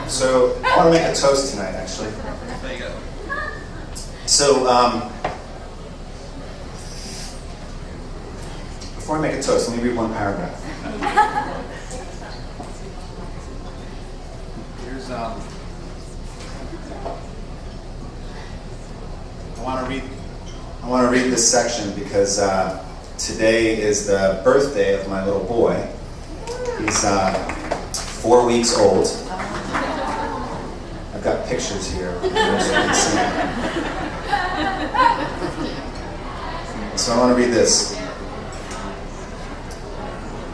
So I want to make a toast tonight, actually. There you go. So before I make a toast, let me read one paragraph. Here's I want to read this section because today is the birthday of my little boy. He's 4 weeks old. I've got pictures here. So I want to read this.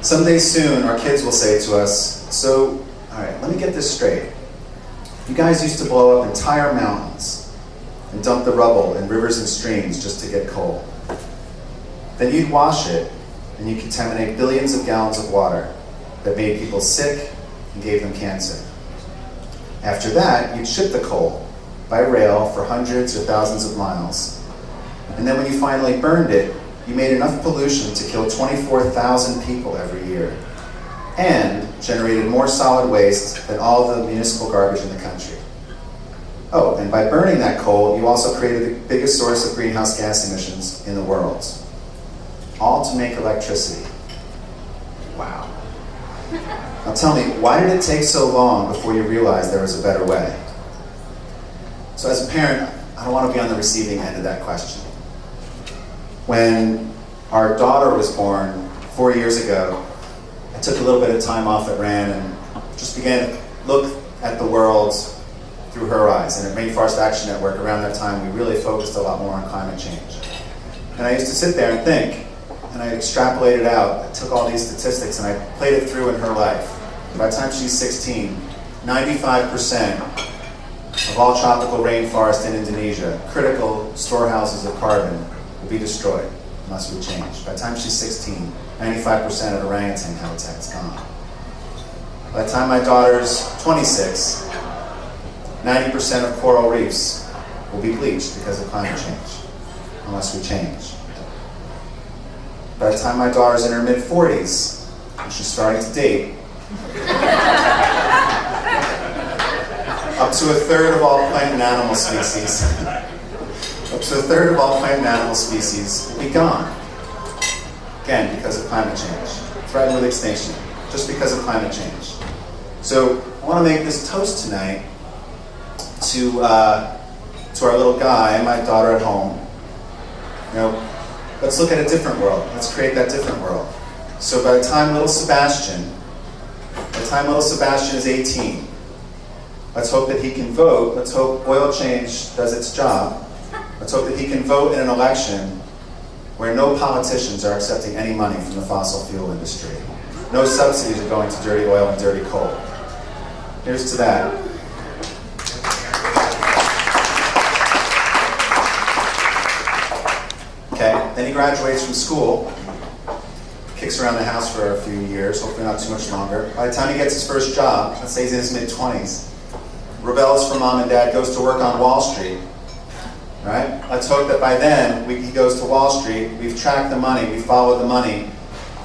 Someday soon, our kids will say to us, so, all right, let me get this straight. You guys used to blow up entire mountains and dump the rubble in rivers and streams just to get coal. Then you'd wash it and you'd contaminate billions of gallons of water that made people sick and gave them cancer. After that, you'd ship the coal by rail for hundreds or thousands of miles. And then when you finally burned it, you made enough pollution to kill 24,000 people every year and generated more solid waste than all the municipal garbage in the country. Oh, and by burning that coal, you also created the biggest source of greenhouse gas emissions in the world. All to make electricity. Wow. Now tell me, why did it take so long before you realized there was a better way? So as a parent, I don't want to be on the receiving end of that question. When our daughter was born 4 years ago, I took a little bit of time off at RAN and just began to look at the world through her eyes. And at Rainforest Action Network, around that time, we really focused a lot more on climate change. And I used to sit there and think, and I extrapolated out, I took all these statistics and I played it through in her life. By the time she's 16, 95% of all tropical rainforest in Indonesia, critical storehouses of carbon, will be destroyed unless we change. By the time she's 16, 95% of orangutan habitat's gone. By the time my daughter's 26, 90% of coral reefs will be bleached because of climate change, unless we change. By the time my daughter's in her mid-40s, and she's starting to date, up to a third of all plant and animal species, will be gone. Again, because of climate change. Threatened with extinction, just because of climate change. So I want to make this toast tonight to our little guy and my daughter at home. You know, let's look at a different world. Let's create that different world. So by the time little Sebastian is 18, let's hope that he can vote. Let's hope oil change does its job. Let's hope that he can vote in an election where no politicians are accepting any money from the fossil fuel industry. No subsidies are going to dirty oil and dirty coal. Here's to that. Okay, then he graduates from school, kicks around the house for a few years, hopefully not too much longer. By the time he gets his first job, let's say he's in his mid-20s, rebels from mom and dad, goes to work on Wall Street. Right? Let's hope that by then he goes to Wall Street, we've tracked the money, we've followed the money,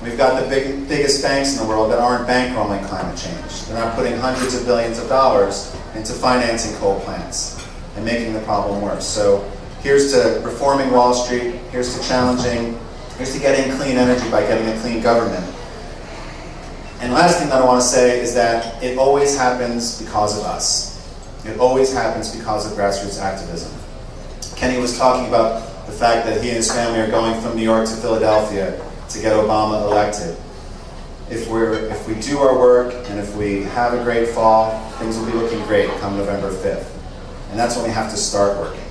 we've got the biggest banks in the world that aren't bankrolling climate change. They're not putting hundreds of billions of dollars into financing coal plants and making the problem worse. So here's to reforming Wall Street, here's to getting clean energy by getting a clean government. And last thing that I want to say is that it always happens because of us. It always happens because of grassroots activism. Kenny was talking about the fact that he and his family are going from New York to Philadelphia to get Obama elected. If we do our work and if we have a great fall, things will be looking great come November 5th. And that's when we have to start working.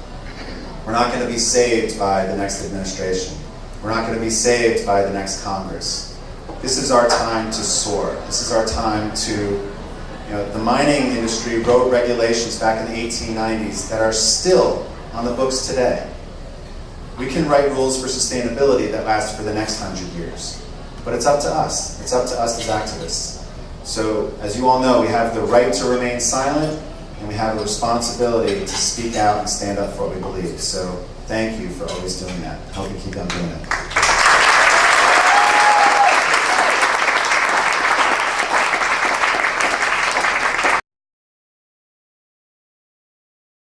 We're not going to be saved by the next administration. We're not going to be saved by the next Congress. This is our time to soar. This is our time to, the mining industry wrote regulations back in the 1890s that are still on the books today. We can write rules for sustainability that last for the next 100 years. But it's up to us. It's up to us as activists. So, as you all know, we have the right to remain silent, and we have a responsibility to speak out and stand up for what we believe. So, thank you for always doing that. I hope you keep on doing it.